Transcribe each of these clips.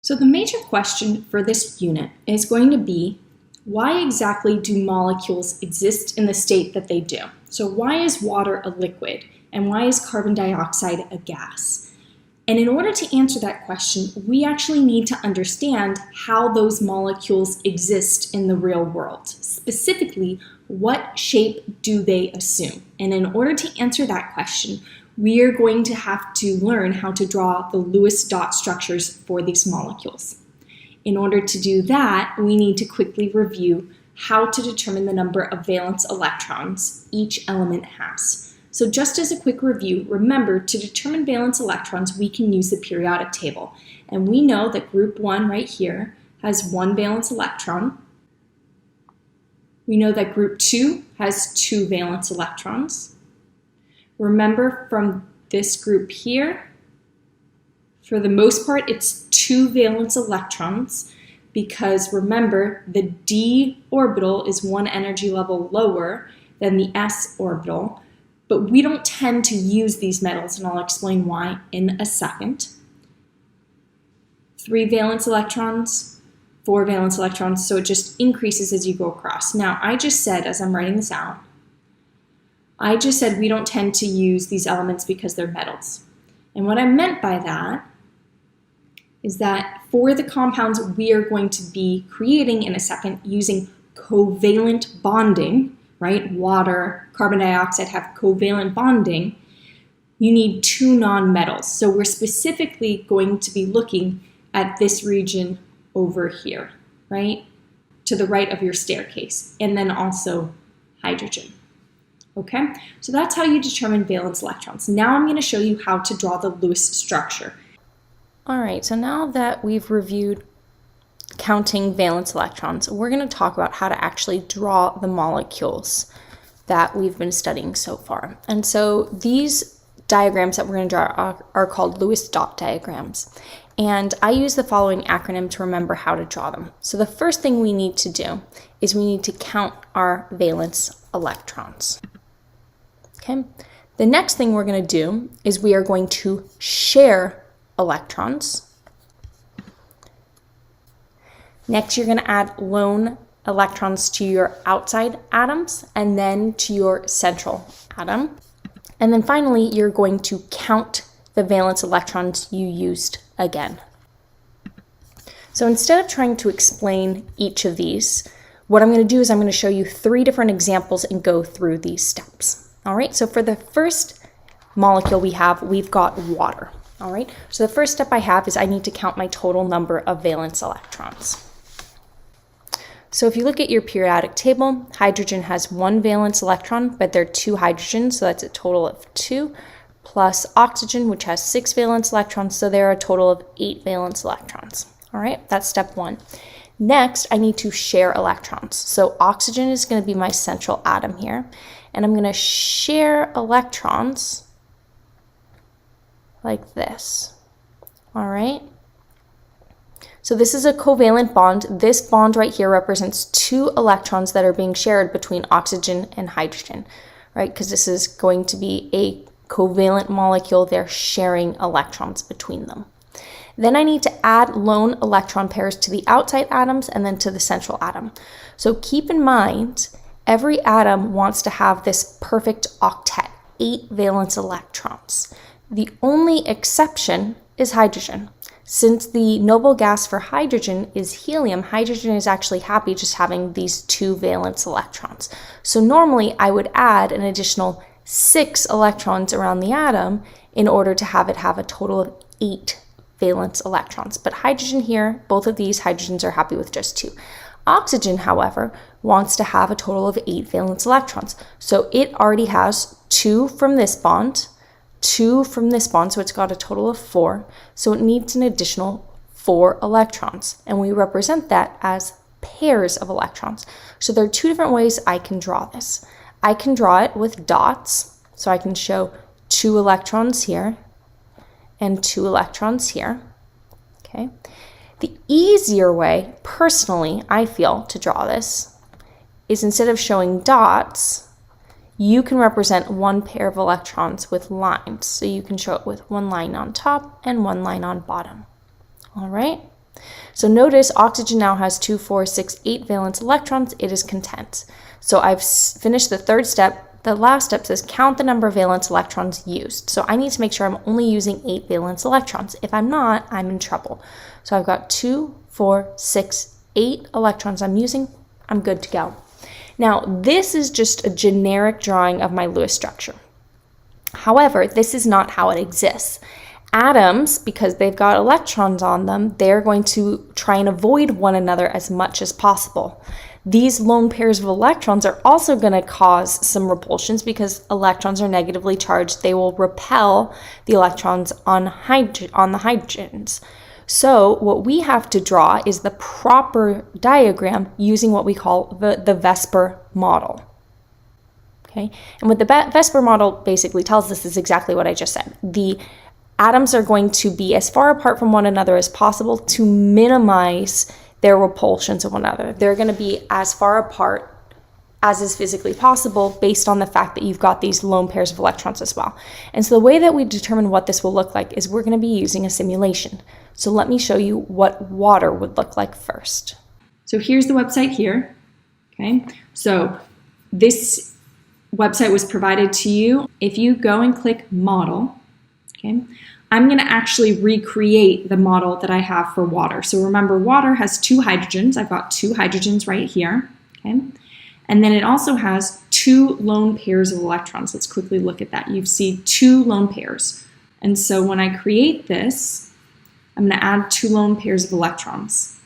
So the major question for this unit is going to be, why exactly do molecules exist in the state that they do? So why is water a liquid, and why is carbon dioxide a gas? And in order to answer that question, we actually need to understand how those molecules exist in the real world. Specifically, what shape do they assume? And in order to answer that question, we are going to have to learn how to draw the Lewis dot structures for these molecules. In order to do that, we need to quickly review how to determine the number of valence electrons each element has. So just as a quick review, remember, to determine valence electrons, we can use the periodic table. And we know that group 1 right here has 1 valence electron. We know that group 2 has 2 valence electrons. Remember, from this group here, for the most part, it's 2 valence electrons, because remember, the d orbital is 1 energy level lower than the s orbital, but we don't tend to use these metals, and I'll explain why in a second. 3 valence electrons, 4 valence electrons, so it just increases as you go across. Now, I just said, as I'm writing this out, I just said we don't tend to use these elements because they're metals. And what I meant by that is that for the compounds we are going to be creating in a second using covalent bonding, right? Water, carbon dioxide have covalent bonding. You need 2 nonmetals. So we're specifically going to be looking at this region over here, right? To the right of your staircase, and then also hydrogen. Okay, so that's how you determine valence electrons. Now I'm going to show you how to draw the Lewis structure. All right, so now that we've reviewed counting valence electrons, we're going to talk about how to actually draw the molecules that we've been studying so far. And so these diagrams that we're going to draw are called Lewis dot diagrams. And I use the following acronym to remember how to draw them. So the first thing we need to do is we need to count our valence electrons. Okay. The next thing we're going to do is we are going to share electrons. Next, you're going to add lone electrons to your outside atoms and then to your central atom. And then finally, you're going to count the valence electrons you used again. So instead of trying to explain each of these, what I'm going to do is I'm going to show you 3 different examples and go through these steps. All right, so for the first molecule we've got water. All right, so the first step I have is I need to count my total number of valence electrons. So if you look at your periodic table, hydrogen has 1 valence electron, but there are 2 hydrogens, so that's a total of 2, plus oxygen, which has 6 valence electrons, so there are a total of 8 valence electrons. All right, that's step 1. Next, I need to share electrons. So oxygen is going to be my central atom here, and I'm going to share electrons like this. All right. So this is a covalent bond. This bond right here represents 2 electrons that are being shared between oxygen and hydrogen, right? Because this is going to be a covalent molecule. They're sharing electrons between them. Then I need to add lone electron pairs to the outside atoms and then to the central atom. So keep in mind, every atom wants to have this perfect octet, 8 valence electrons. The only exception is hydrogen. Since the noble gas for hydrogen is helium, hydrogen is actually happy just having these 2 valence electrons. So normally I would add an additional 6 electrons around the atom in order to have it have a total of 8 valence electrons. But hydrogen here, both of these hydrogens are happy with just 2. Oxygen, however, wants to have a total of 8 valence electrons. So it already has 2 from this bond, 2 from this bond, so it's got a total of 4. So it needs an additional 4 electrons, and we represent that as pairs of electrons. So there are 2 different ways I can draw this. I can draw it with dots, so I can show 2 electrons here and 2 electrons here. Okay. The easier way, personally, I feel, to draw this is instead of showing dots, you can represent 1 pair of electrons with lines. So you can show it with 1 line on top and 1 line on bottom. All right. So notice oxygen now has 2, 4, 6, 8 valence electrons. It is content. So I've finished the third step. The last step says count the number of valence electrons used. So I need to make sure I'm only using 8 valence electrons. If I'm not, I'm in trouble. So I've got 2, 4, 6, 8 electrons I'm using. I'm good to go. Now, this is just a generic drawing of my Lewis structure. However, this is not how it exists. Atoms, because they've got electrons on them, they're going to try and avoid one another as much as possible. These lone pairs of electrons are also going to cause some repulsions because electrons are negatively charged. They will repel the electrons on the hydrogens. So what we have to draw is the proper diagram using what we call the Vesper model. Okay? And what the Vesper model basically tells us is exactly what I just said. The atoms are going to be as far apart from one another as possible to minimize their repulsions of one another. They're going to be as far apart as is physically possible based on the fact that you've got these lone pairs of electrons as well. And so the way that we determine what this will look like is we're going to be using a simulation. So let me show you what water would look like first. So here's the website here. Okay, so this website was provided to you. If you go and click model, okay, I'm going to actually recreate the model that I have for water. So remember, water has 2 hydrogens. I've got 2 hydrogens right here. Okay, and then it also has 2 lone pairs of electrons. Let's quickly look at that. You see 2 lone pairs. And so when I create this, I'm going to add 2 lone pairs of electrons.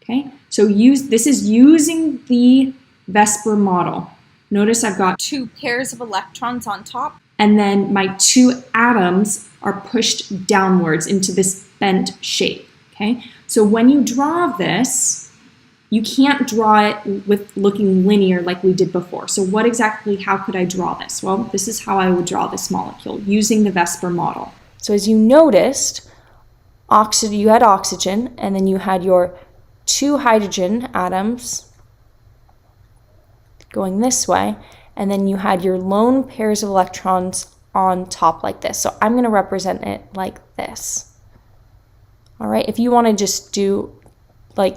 Okay, so this is using the Vesper model. Notice I've got 2 pairs of electrons on top, and then my 2 atoms are pushed downwards into this bent shape. Okay, so when you draw this, you can't draw it with looking linear like we did before. So how could I draw this? Well, this is how I would draw this molecule using the Vesper model. So as you noticed, you had oxygen, and then you had your 2 hydrogen atoms going this way, and then you had your lone pairs of electrons on top like this. So I'm going to represent it like this. All right, if you want to just do like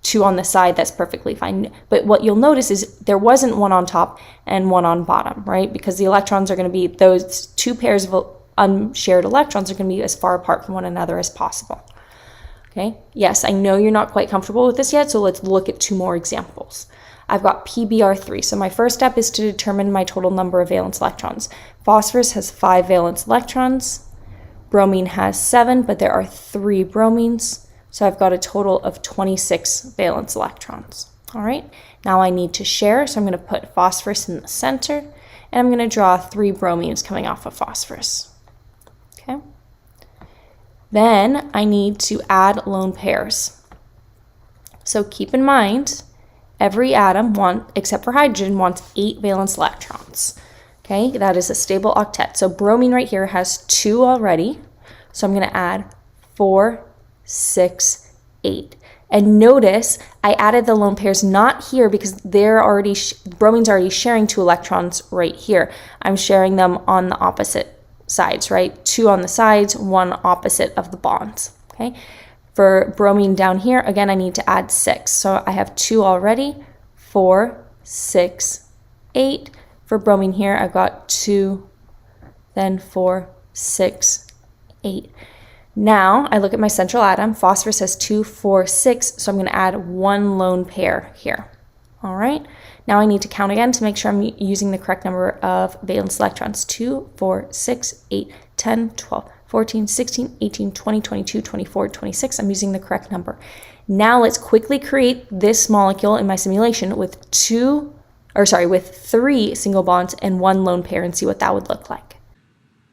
2 on the side, that's perfectly fine. But what you'll notice is there wasn't one on top and one on bottom, right? Because the electrons are going to be, those 2 pairs of unshared electrons are going to be as far apart from one another as possible. Okay, yes, I know you're not quite comfortable with this yet, so let's look at 2 more examples. I've got PBr3, so my first step is to determine my total number of valence electrons. Phosphorus has 5 valence electrons, bromine has 7, but there are 3 bromines, so I've got a total of 26 valence electrons. All right, now I need to share, so I'm going to put phosphorus in the center, and I'm going to draw 3 bromines coming off of phosphorus. Okay. Then I need to add lone pairs. So keep in mind, every atom, except for hydrogen, wants 8 valence electrons. Okay, that is a stable octet. So bromine right here has 2 already. So I'm going to add 4, 6, 8. And notice I added the lone pairs not here because bromine's already sharing 2 electrons right here. I'm sharing them on the opposite sides, right? 2 on the sides, 1 opposite of the bonds. Okay. For bromine down here, again, I need to add 6. So I have 2 already, 4, 6, 8. For bromine here, I've got 2, then 4, 6, 8. Now I look at my central atom. Phosphorus has 2, 4, 6. So I'm going to add 1 lone pair here. All right. Now I need to count again to make sure I'm using the correct number of valence electrons. 2, 4, 6, 8, 10, 12, 14, 16, 18, 20, 22, 24, 26. I'm using the correct number. Now let's quickly create this molecule in my simulation with 3 single bonds and 1 lone pair and see what that would look like.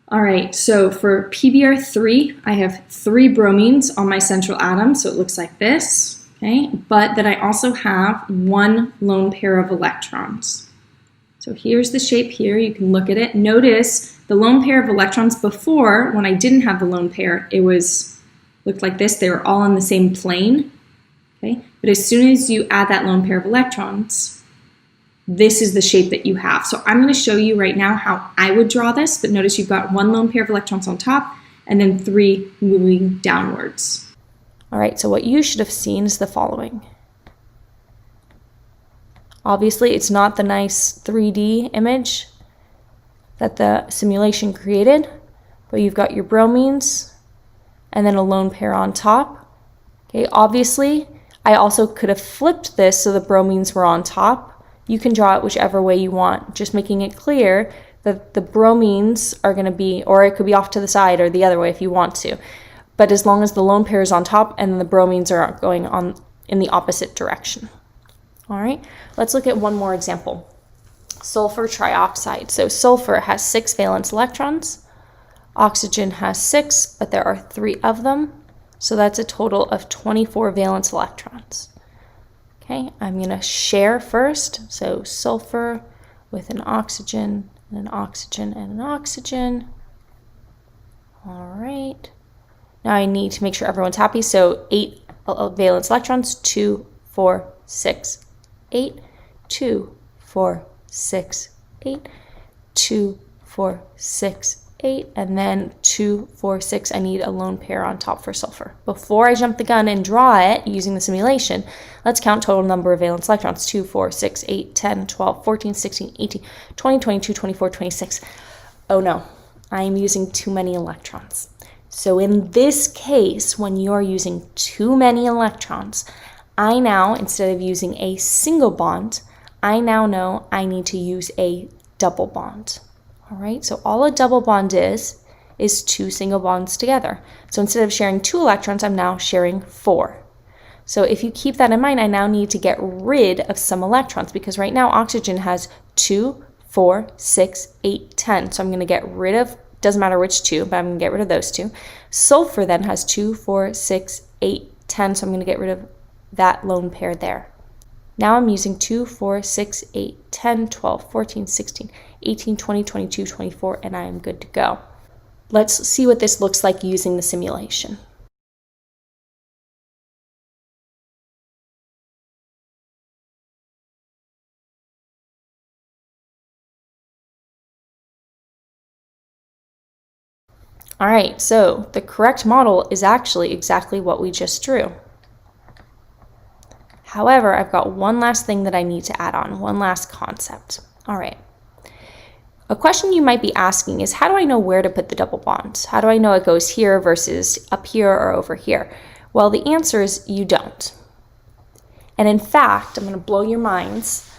All right, so for PBr3, I have 3 bromines on my central atom, so it looks like this, okay? But then I also have 1 lone pair of electrons. So here's the shape here, you can look at it. Notice the lone pair of electrons before, when I didn't have the lone pair, looked like this. They were all on the same plane, okay? But as soon as you add that lone pair of electrons, this is the shape that you have. So I'm going to show you right now how I would draw this, but notice you've got 1 lone pair of electrons on top and then 3 moving downwards. All right, so what you should have seen is the following. Obviously, it's not the nice 3D image that the simulation created, but you've got your bromines and then a lone pair on top. Okay, obviously, I also could have flipped this so the bromines were on top. You can draw it whichever way you want, just making it clear that the bromines are going to be, or it could be off to the side or the other way if you want to. But as long as the lone pair is on top and the bromines are going on in the opposite direction. All right, let's look at one more example. Sulfur trioxide. So sulfur has 6 valence electrons. Oxygen has 6, but there are 3 of them. So that's a total of 24 valence electrons. Okay, I'm going to share first. So sulfur with an oxygen, and an oxygen, and an oxygen. All right. Now I need to make sure everyone's happy. So 8 valence electrons, 2, 4, 6, 8, 2, 4, 6, 8, 2, 4, 6, 8, and then 2, 4, 6. I need a lone pair on top for sulfur. Before I jump the gun and draw it using the simulation, let's count total number of valence electrons. 2, 4, 6, 8, 10, 12, 14, 16, 18, 20, 22, 24, 26. Oh no, I'm using too many electrons. So in this case, when you're using too many electrons, I now, instead of using a single bond, I now know I need to use a double bond. All right, so all a double bond is 2 single bonds together. So instead of sharing 2 electrons, I'm now sharing 4. So if you keep that in mind, I now need to get rid of some electrons because right now oxygen has 2, 4, 6, 8, 10. So I'm going to get rid of, doesn't matter which 2, but I'm going to get rid of those 2. Sulfur then has 2, 4, 6, 8, 10. So I'm going to get rid of that lone pair there. Now I'm using 2, 4, 6, 8, 10, 12, 14, 16, 18, 20, 22, 24, and I am good to go. Let's see what this looks like using the simulation. All right, so the correct model is actually exactly what we just drew. However, I've got one last thing that I need to add on, one last concept. All right. A question you might be asking is, how do I know where to put the double bond? How do I know it goes here versus up here or over here? Well, the answer is you don't. And in fact, I'm going to blow your minds.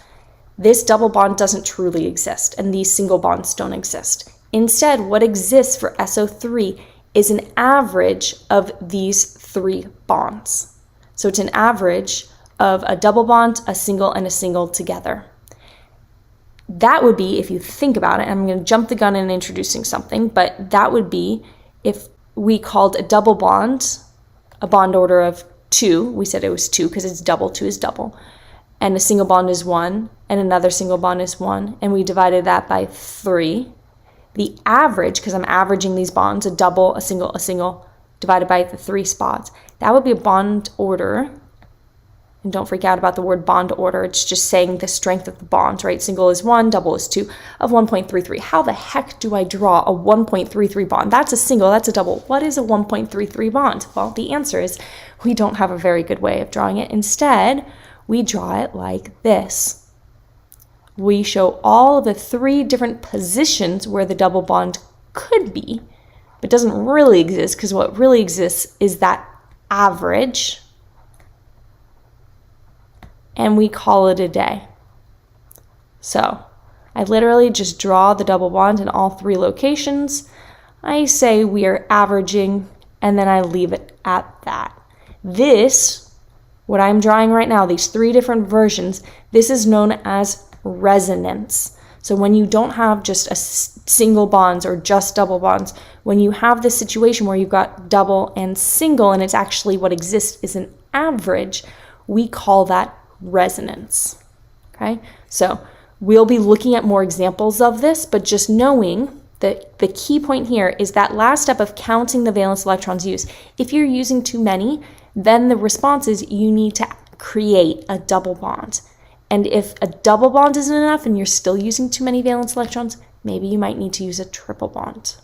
This double bond doesn't truly exist, and these single bonds don't exist. Instead, what exists for SO3 is an average of these 3 bonds. So it's an average of a double bond, a single, and a single together. That would be, if you think about it, I'm going to jump the gun in introducing something, but that would be if we called a double bond a bond order of 2. We said it was 2 because it's double, 2 is double. And a single bond is 1, and another single bond is 1, and we divided that by 3. The average, because I'm averaging these bonds, a double, a single, divided by the 3 spots, that would be a bond order. And don't freak out about the word bond order. It's just saying the strength of the bonds, right? Single is 1, double is 2, of 1.33. How the heck do I draw a 1.33 bond? That's a single, that's a double. What is a 1.33 bond? Well, the answer is we don't have a very good way of drawing it. Instead, we draw it like this. We show all of the 3 different positions where the double bond could be, but doesn't really exist, because what really exists is that average, and we call it a day. So I literally just draw the double bond in all 3 locations. I say we are averaging, and then I leave it at that. This, what I'm drawing right now, these 3 different versions, this is known as resonance. So when you don't have just a single bonds or just double bonds, when you have this situation where you've got double and single, and it's actually what exists is an average, we call that resonance. Okay, so we'll be looking at more examples of this, but just knowing that the key point here is that last step of counting the valence electrons used. If you're using too many, then the response is you need to create a double bond. And if a double bond isn't enough and you're still using too many valence electrons, maybe you might need to use a triple bond.